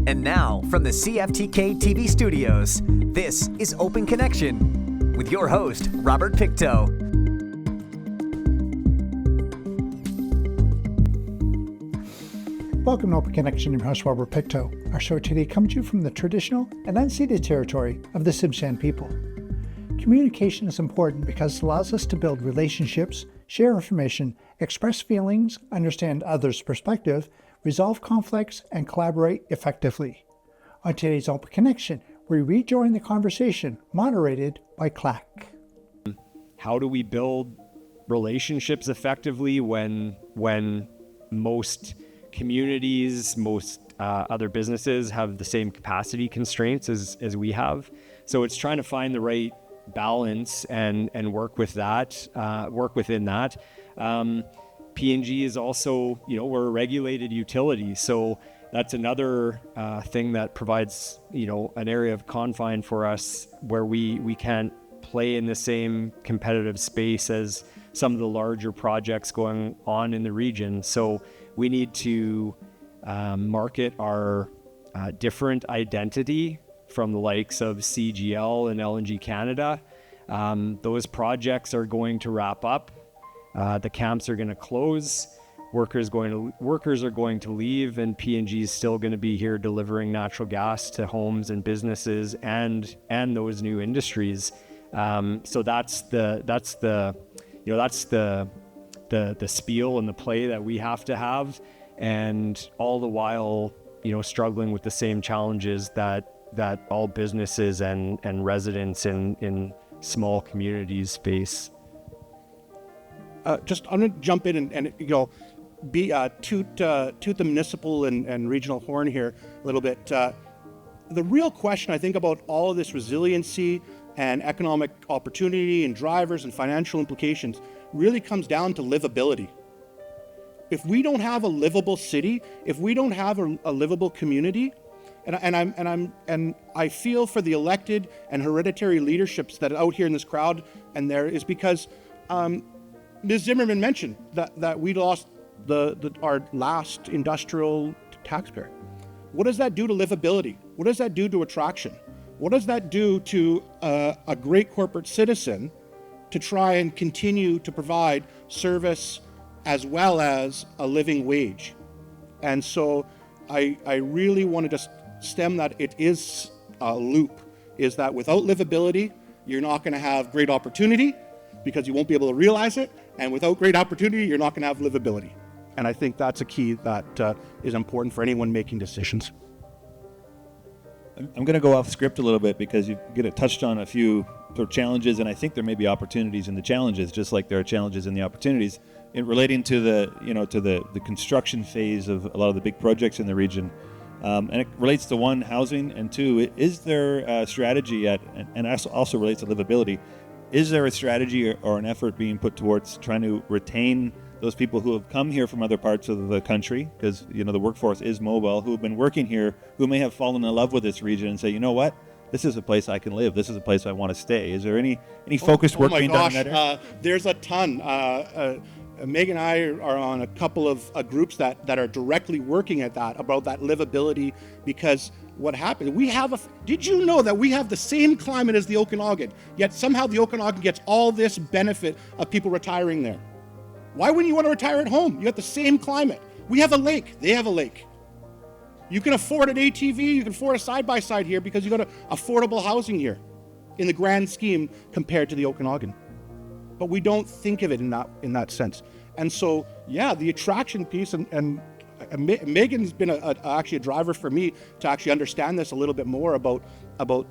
And now, from the CFTK-TV studios, this is Open Connection with your host, Robert Pictou. Welcome to Open Connection. I'm your host, Robert Pictou. Our show today comes to you from the traditional and unceded territory of the Tsimshian people. Communication is important because it allows us to build relationships, share information, express feelings, understand others' perspective, resolve conflicts, and collaborate effectively. On today's Open Connection, we rejoin the conversation, moderated by Clack. How do we build relationships effectively when most communities, most other businesses have the same capacity constraints as we have? So it's trying to find the right balance and work with that, work within that. PNG is also, we're a regulated utility, so that's another thing that provides, an area of confine for us where we can't play in the same competitive space as some of the larger projects going on in the region. So we need to market our different identity from the likes of CGL and LNG Canada. Those projects are going to wrap up. The camps are going to close. Workers are going to leave, and PNG is still going to be here delivering natural gas to homes and businesses and those new industries. So that's the spiel and the play that we have to have, and all the while, struggling with the same challenges that all businesses and residents in small communities face. I'm going to jump in and toot the municipal and regional horn here a little bit. The real question, I think, about all of this resiliency and economic opportunity and drivers and financial implications really comes down to livability. If we don't have a livable city, if we don't have a livable community, and I feel for the elected and hereditary leaderships that are out here in this crowd, and there is because Ms. Zimmerman mentioned that we lost our last industrial taxpayer. What does that do to livability? What does that do to attraction? What does that do to a great corporate citizen to try and continue to provide service as well as a living wage? And so I really want to just stem that. It is a loop, is that without livability, you're not going to have great opportunity because you won't be able to realize it. And without great opportunity, you're not going to have livability. And I think that's a key that is important for anyone making decisions. I'm going to go off script a little bit because you've touched on a few sort of challenges, and I think there may be opportunities in the challenges, just like there are challenges in the opportunities. In relating to the construction phase of a lot of the big projects in the region, and it relates to one, housing, and two, is there a strategy and also relates to livability? Is there a strategy or an effort being put towards trying to retain those people who have come here from other parts of the country, because the workforce is mobile, who have been working here, who may have fallen in love with this region and say, you know what, this is a place I can live, this is a place I want to stay? Is there any focused work being done in that area? There's a ton. Meg and I are on a couple of groups that are directly working at that, about that livability, because what happened, did you know that we have the same climate as the Okanagan, yet somehow the Okanagan gets all this benefit of people retiring there? Why wouldn't you want to retire at home? You have the same climate. We have a lake, they have a lake. You can afford an ATV, you can afford a side-by-side here because you got affordable housing here in the grand scheme compared to the Okanagan. But we don't think of it in that sense. And so, the attraction piece, and Megan's been actually a driver for me to actually understand this a little bit more about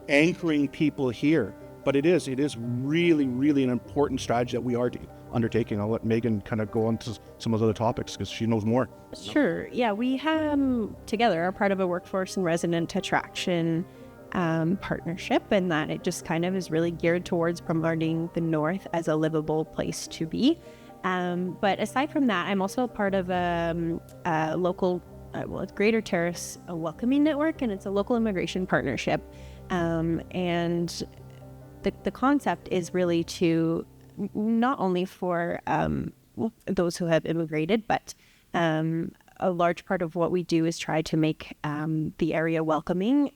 anchoring people here. But it is really, really an important strategy that we are undertaking. I'll let Megan kind of go on to some of those other topics because she knows more. Sure. Yeah, we have together are part of a workforce and resident attraction partnership, and that it just kind of is really geared towards promoting the North as a livable place to be. But aside from that, I'm also part of a local, it's Greater Terrace Welcoming Network, and it's a local immigration partnership. And the concept is really to not only for those who have immigrated, but a large part of what we do is try to make the area welcoming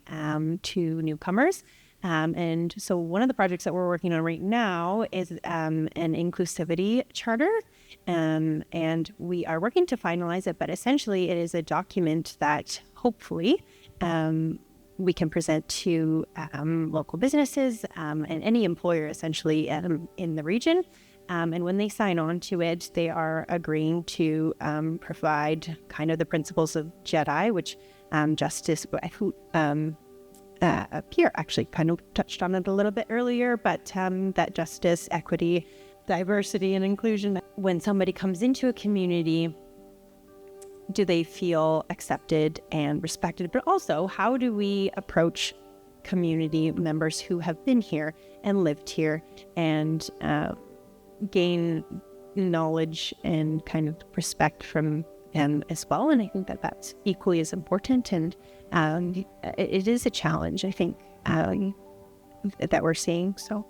to newcomers. And so one of the projects that we're working on right now is an inclusivity charter. And we are working to finalize it, but essentially it is a document that hopefully we can present to local businesses and any employer essentially in the region. And when they sign on to it, they are agreeing to provide kind of the principles of JEDI, which Justice, Pierre actually kind of touched on it a little bit earlier, but that justice, equity, diversity, and inclusion. When somebody comes into a community, do they feel accepted and respected? But also, how do we approach community members who have been here and lived here and gain knowledge and kind of respect from them as well? And I think that that's equally as important. And it is a challenge, I think, that we're seeing. So.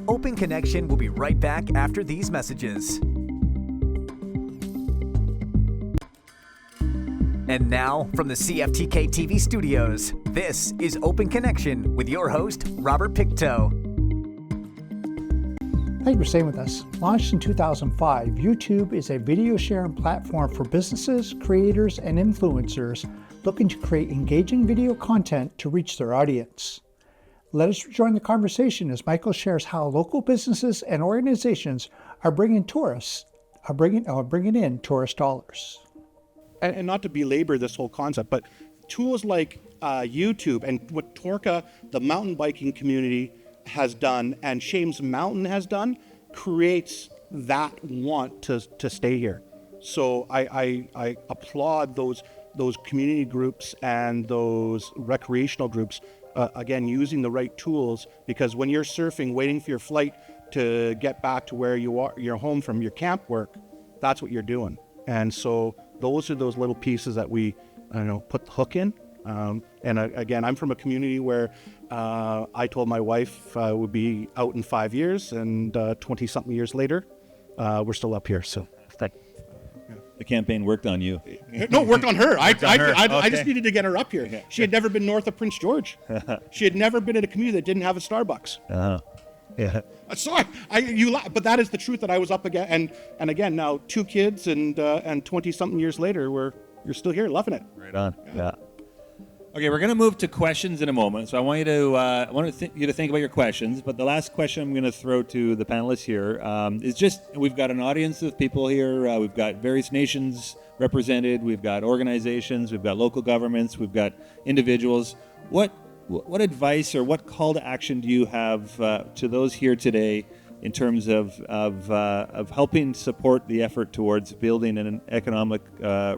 Open Connection will be right back after these messages. And now, from the CFTK-TV studios, this is Open Connection with your host, Robert Pictou. Thank you for staying with us. Launched in 2005, YouTube is a video sharing platform for businesses, creators, and influencers looking to create engaging video content to reach their audience. Let us join the conversation as Michael shares how local businesses and organizations are bringing in tourist dollars. And not to belabor this whole concept, but tools like YouTube and what Torca, the mountain biking community, has done and Shames Mountain has done creates that want to stay here. So I applaud those community groups and those recreational groups, again, using the right tools, because when you're surfing, waiting for your flight to get back to where you are, you're home from your camp work, that's what you're doing. And so those are those little pieces that we, put the hook in. Again, I'm from a community where I told my wife I would be out in 5 years, and 20-something years later, we're still up here. So The campaign worked on you. No, worked on her. I Okay. just needed to get her up here. Okay. She had never been north of Prince George. She had never been in a community that didn't have a Starbucks. Yeah. Sorry, but that is the truth that I was up again. And again, now 2 kids and 20-something years later, you're still here, loving it. Right on. Yeah. Okay, we're going to move to questions in a moment. So I want you to think about your questions. But the last question I'm going to throw to the panelists here is just, we've got an audience of people here. We've got various nations represented. We've got organizations. We've got local governments. We've got individuals. What advice or what call to action do you have to those here today in terms of helping support the effort towards building an economic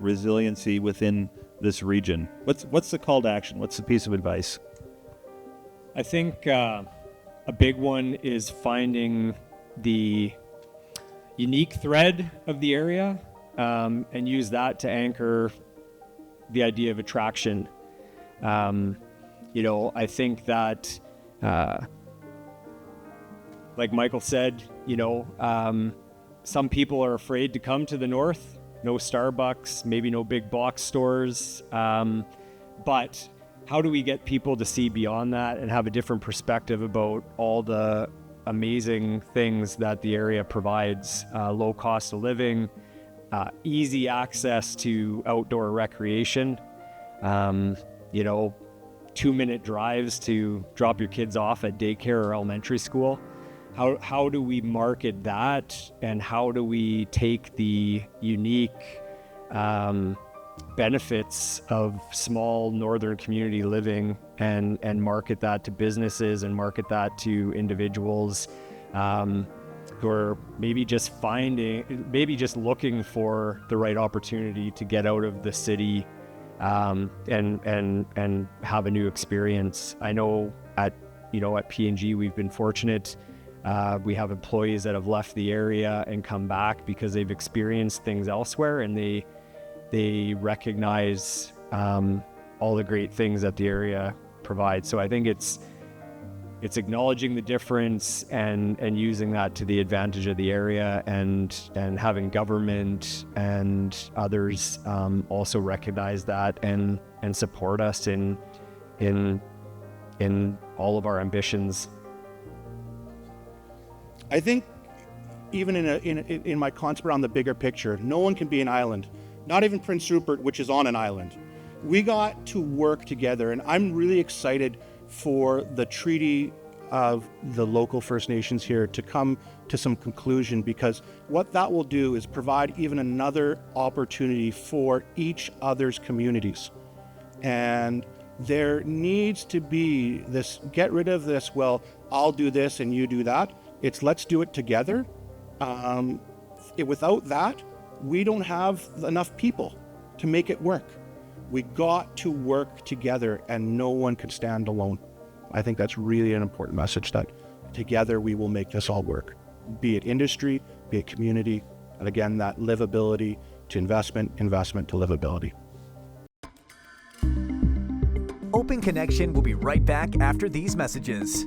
resiliency within this region? What's the call to action? What's the piece of advice? I think a big one is finding the unique thread of the area and use that to anchor the idea of attraction. I think that, like Michael said, some people are afraid to come to the north. No Starbucks, maybe no big box stores. But how do we get people to see beyond that and have a different perspective about all the amazing things that the area provides? Low cost of living, easy access to outdoor recreation, 2-minute drives to drop your kids off at daycare or elementary school. How do we market that, and how do we take the unique benefits of small northern community living and market that to businesses and market that to individuals who are maybe just looking for the right opportunity to get out of the city and have a new experience. I know at PNG we've been fortunate. We have employees that have left the area and come back because they've experienced things elsewhere, and they recognize all the great things that the area provides. So I think it's it's acknowledging the difference and using that to the advantage of the area, and having government and others also recognize that and support us in all of our ambitions. I think even in my concept around the bigger picture, no one can be an island, not even Prince Rupert, which is on an island. We got to work together, and I'm really excited for the treaty of the local First Nations here to come to some conclusion, because what that will do is provide even another opportunity for each other's communities. And there needs to be this, get rid of this, well, I'll do this and you do that. It's let's do it together. Without that, we don't have enough people to make it work. We got to work together, and no one can stand alone. I think that's really an important message, that together we will make this all work, be it industry, be it community, and again, that livability to investment, investment to livability. Open Connection will be right back after these messages.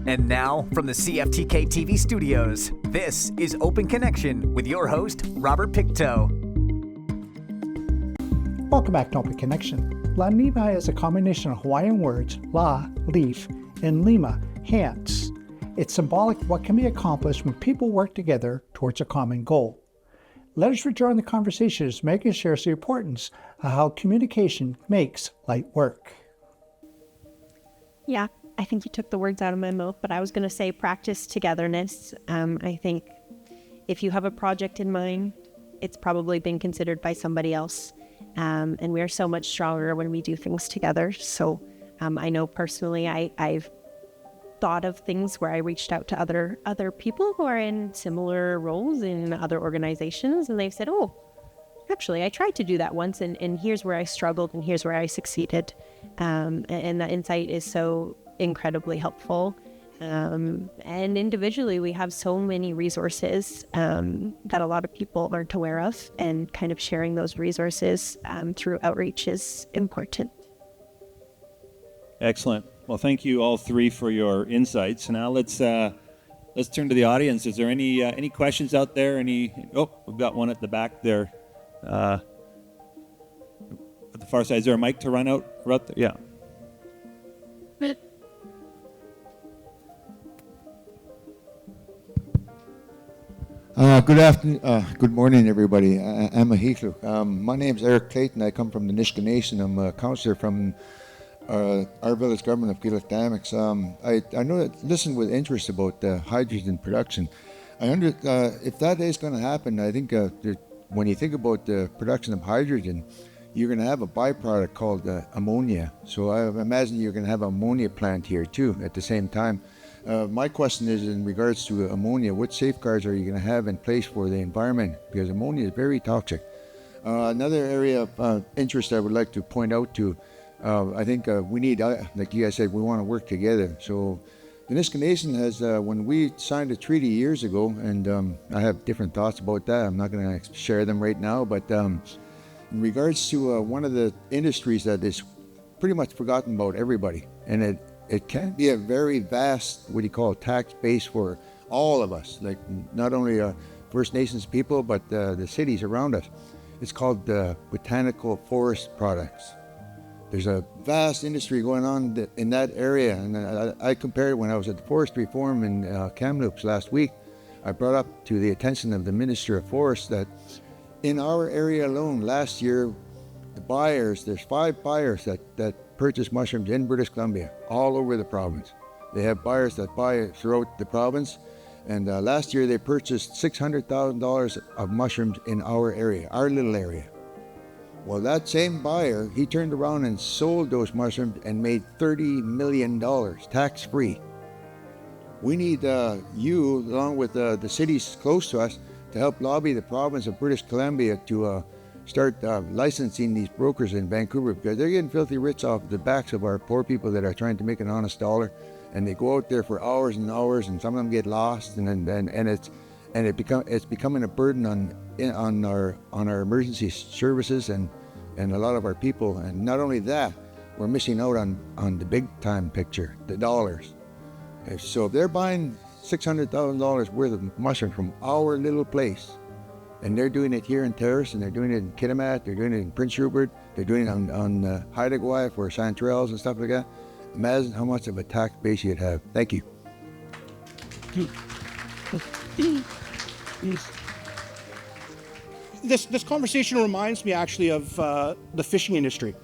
And now, from the CFTK-TV studios, this is Open Connection with your host, Robert Pictou. Welcome back to Open Connection. La Niva is a combination of Hawaiian words, la, leaf, and lima, hands. It's symbolic of what can be accomplished when people work together towards a common goal. Let us rejoin the conversation as Megan shares the importance of how communication makes light work. Yeah, I think you took the words out of my mouth, but I was going to say practice togetherness. I think if you have a project in mind, it's probably been considered by somebody else. And we are so much stronger when we do things together. So I know personally I've thought of things where I reached out to other people who are in similar roles in other organizations, and they've said, oh, actually, I tried to do that once, and here's where I struggled, and here's where I succeeded. And that insight is so incredibly helpful. And individually, we have so many resources that a lot of people aren't aware of, and kind of sharing those resources through outreach is important. Excellent. Well, thank you all three for your insights. Now let's turn to the audience. Is there any questions out there? Oh, we've got one at the back there. At the far side, is there a mic to run out? Right there? Yeah. Good afternoon. Good morning, everybody. I'm a Heathlu. My name's Eric Clayton. I come from the Nisga'a Nation. I'm a councillor from our village government of Keiluk Dynamics. I know that listened with interest about hydrogen production. If that is going to happen, I think when you think about the production of hydrogen, you're going to have a byproduct called ammonia. So I imagine you're going to have an ammonia plant here too at the same time. My question is in regards to ammonia, what safeguards are you going to have in place for the environment? Because ammonia is very toxic. Another area of interest I would like to point out to, I think we need, like you guys said, we want to work together. So the Nisga'a Nation has, when we signed a treaty years ago, and I have different thoughts about that. I'm not going to share them right now, but in regards to one of the industries that is pretty much forgotten about everybody, and it can be a very vast, tax base for all of us, like not only First Nations people, but the cities around us. It's called botanical forest products. There's a vast industry going on in that area, and I compared it when I was at the Forestry Forum in Kamloops last week. I brought up to the attention of the Minister of Forests that in our area alone last year, there's 5 buyers that purchase mushrooms in British Columbia, all over the province. They have buyers that buy throughout the province, and last year they purchased $600,000 of mushrooms in our area, our little area. Well, that same buyer, he turned around and sold those mushrooms and made $30 million tax-free. We need you, along with the cities close to us, to help lobby the province of British Columbia to start licensing these brokers in Vancouver, because they're getting filthy rich off the backs of our poor people that are trying to make an honest dollar, and they go out there for hours and hours, and some of them get lost, and it's becoming a burden on our emergency services and a lot of our people. And not only that, we're missing out on the big time picture, the dollars. So if they're buying $600,000 worth of mushroom from our little place, and they're doing it here in Terrace, and they're doing it in Kitimat, they're doing it in Prince Rupert, they're doing it on Haida Gwaii for chanterelles and stuff like that. Imagine how much of a tax base you'd have. Thank you. This conversation reminds me actually of the fishing industry,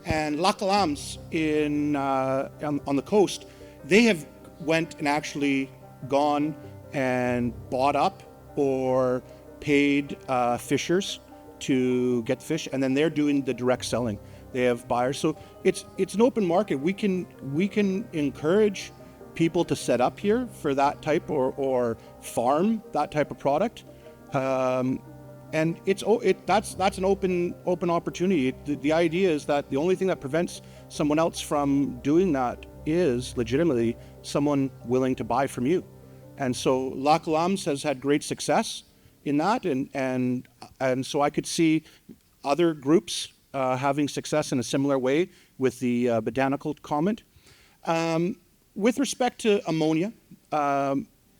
and Lac Alams on the coast. They have went and actually gone and bought up or paid fishers to get fish, and then they're doing the direct selling. They have buyers, so it's an open market. We can encourage people to set up here for that type or farm that type of product, and that's an open opportunity. The idea is that the only thing that prevents someone else from doing that is legitimately someone willing to buy from you. And so Lac Alams has had great success in that, and so I could see other groups having success in a similar way with the botanical comment. With respect to ammonia,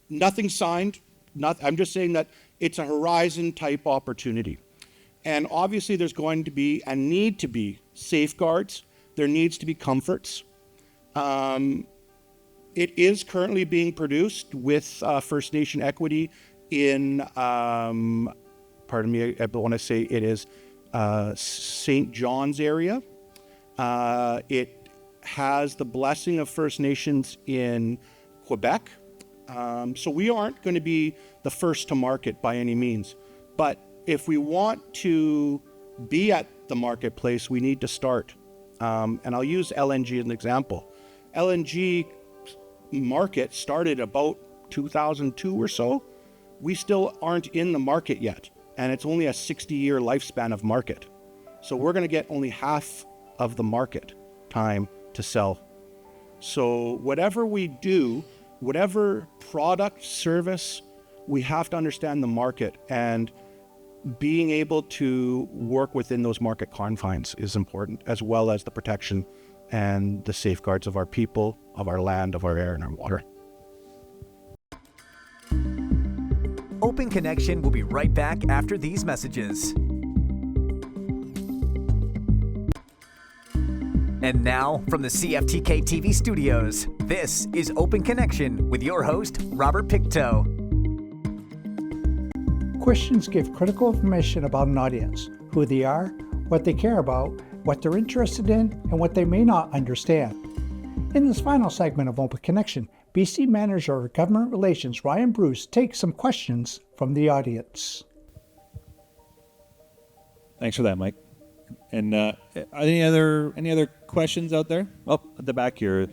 nothing signed. I'm just saying that it's a horizon type opportunity. And obviously there's going to be and need to be safeguards. There needs to be comforts. It is currently being produced with First Nation equity in, pardon me, I want to say it is St. John's area. It has the blessing of First Nations in Quebec. So we aren't going to be the first to market by any means. But if we want to be at the marketplace, we need to start. And I'll use LNG as an example. LNG market started about 2002 or so. We still aren't in the market yet. And it's only a 60-year lifespan of market. So we're going to get only half of the market time to sell. So whatever we do, whatever product, service, we have to understand the market, and being able to work within those market confines is important, as well as the protection and the safeguards of our people, of our land, of our air, and our water. Open Connection will be right back after these messages. And now, from the CFTK-TV studios, this is Open Connection with your host, Robert Pictou. Questions give critical information about an audience, who they are, what they care about, what they're interested in, and what they may not understand. In this final segment of Open Connection, BC Manager of Government Relations Ryan Bruce takes some questions from the audience. Thanks for that, Mike. And are there any other questions out there? Oh, at the back here.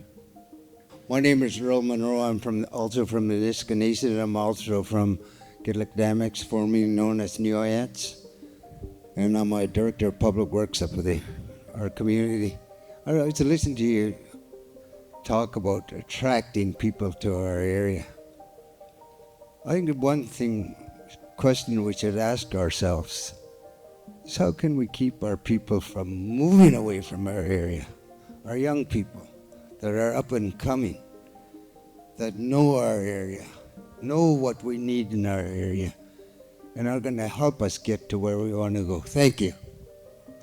My name is Earl Monroe. I'm also from the Nisga'a, and I'm also from Gillick-Damics, formerly known as Neoyats. And I'm a Director of Public Works up with our community. I was to listen to you talk about attracting people to our area. I think the one question we should ask ourselves is, how can we keep our people from moving away from our area? Our young people that are up and coming, that know our area, know what we need in our area, and are going to help us get to where we want to go. Thank you.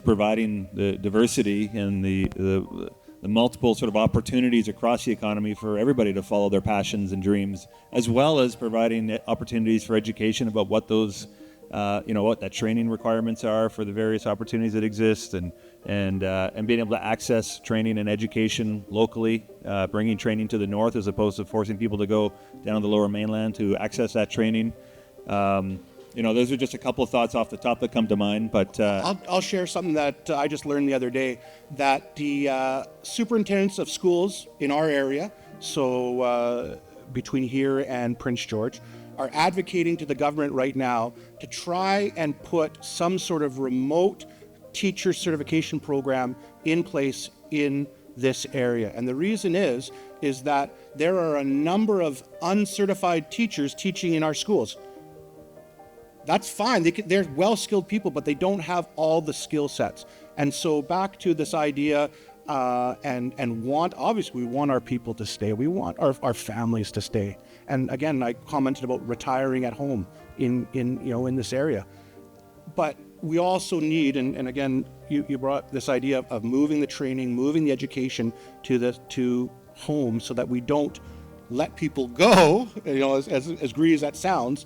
Providing the diversity and the multiple sort of opportunities across the economy for everybody to follow their passions and dreams, as well as providing opportunities for education about what those what that training requirements are for the various opportunities that exist, and being able to access training and education locally, bringing training to the north as opposed to forcing people to go down to the lower mainland to access that training. Those are just a couple of thoughts off the top that come to mind. But I'll share something that I just learned the other day, that the superintendents of schools in our area, so between here and Prince George, are advocating to the government right now to try and put some sort of remote teacher certification program in place in this area. And the reason is that there are a number of uncertified teachers teaching in our schools. That's fine. They're well-skilled people, but they don't have all the skill sets. And so back to this idea and want, obviously, we want our people to stay. We want our families to stay. And again, I commented about retiring at home in this area. But we also need, and again, you brought this idea of moving the training, moving the education to home, so that we don't let people go, as greedy as that sounds,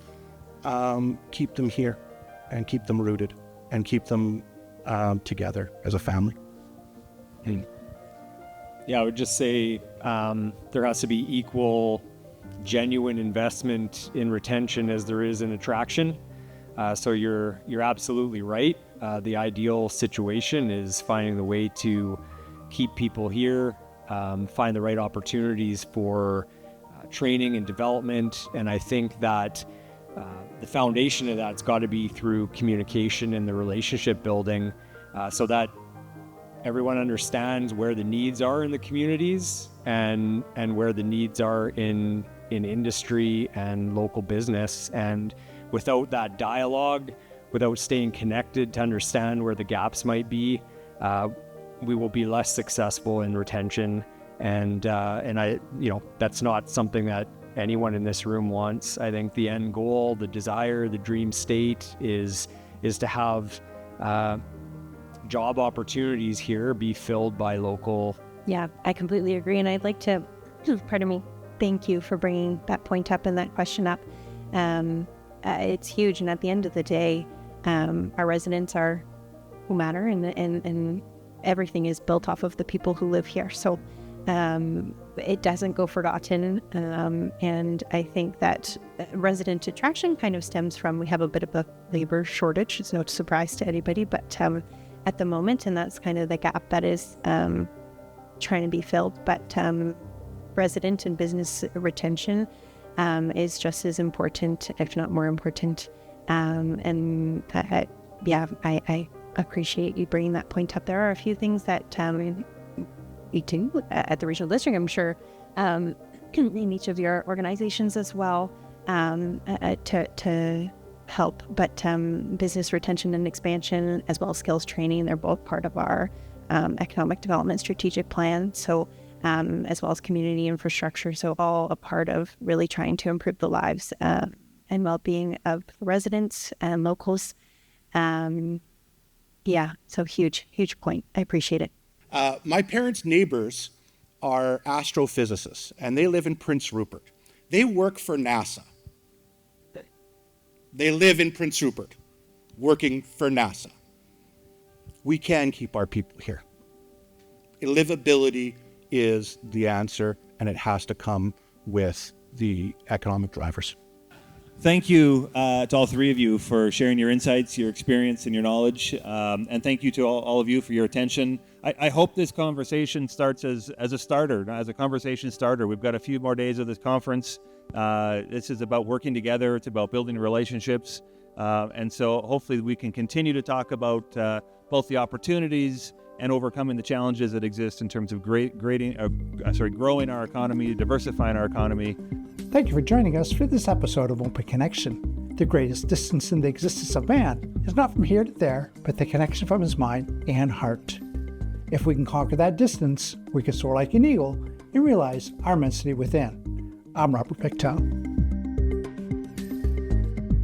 keep them here and keep them rooted and keep them together as a family. Yeah, I would just say there has to be equal, genuine investment in retention as there is in attraction. So you're absolutely right. The ideal situation is finding the way to keep people here, find the right opportunities for training and development. And I think that the foundation of that's got to be through communication and the relationship building, so that everyone understands where the needs are in the communities and where the needs are in industry and local business. And without that dialogue, without staying connected to understand where the gaps might be, we will be less successful in retention. And I, that's not something that anyone in this room wants. I think the end goal, the desire, the dream state is to have job opportunities here be filled by local. Yeah, I completely agree. And I'd like to, thank you for bringing that point up and that question up. It's huge. And at the end of the day, our residents are who matter, and everything is built off of the people who live here. So it doesn't go forgotten. And I think that resident attraction kind of stems from, we have a bit of a labor shortage. It's no surprise to anybody, but at the moment, and that's kind of the gap that is trying to be filled. But resident and business retention is just as important, if not more important. And I appreciate you bringing that point up. There are a few things that we do at the regional district, I'm sure, in each of your organizations as well, to help. But business retention and expansion, as well as skills training, they're both part of our economic development strategic plan. So as well as community infrastructure. So all a part of really trying to improve the lives and well-being of residents and locals. So huge point. I appreciate it. My parents' neighbors are astrophysicists, and they live in Prince Rupert. They work for NASA. They live in Prince Rupert, working for NASA. We can keep our people here. Livability is the answer, and it has to come with the economic drivers. Thank you to all three of you for sharing your insights, your experience, and your knowledge. And thank you to all of you for your attention. I hope this conversation starts as a starter, as a conversation starter. We've got a few more days of this conference. This is about working together. It's about building relationships. And so hopefully we can continue to talk about both the opportunities and overcoming the challenges that exist in terms of growing our economy, diversifying our economy. Thank you for joining us for this episode of Open Connection. The greatest distance in the existence of man is not from here to there, but the connection from his mind and heart. If we can conquer that distance, we can soar like an eagle and realize our immensity within. I'm Robert Pictou.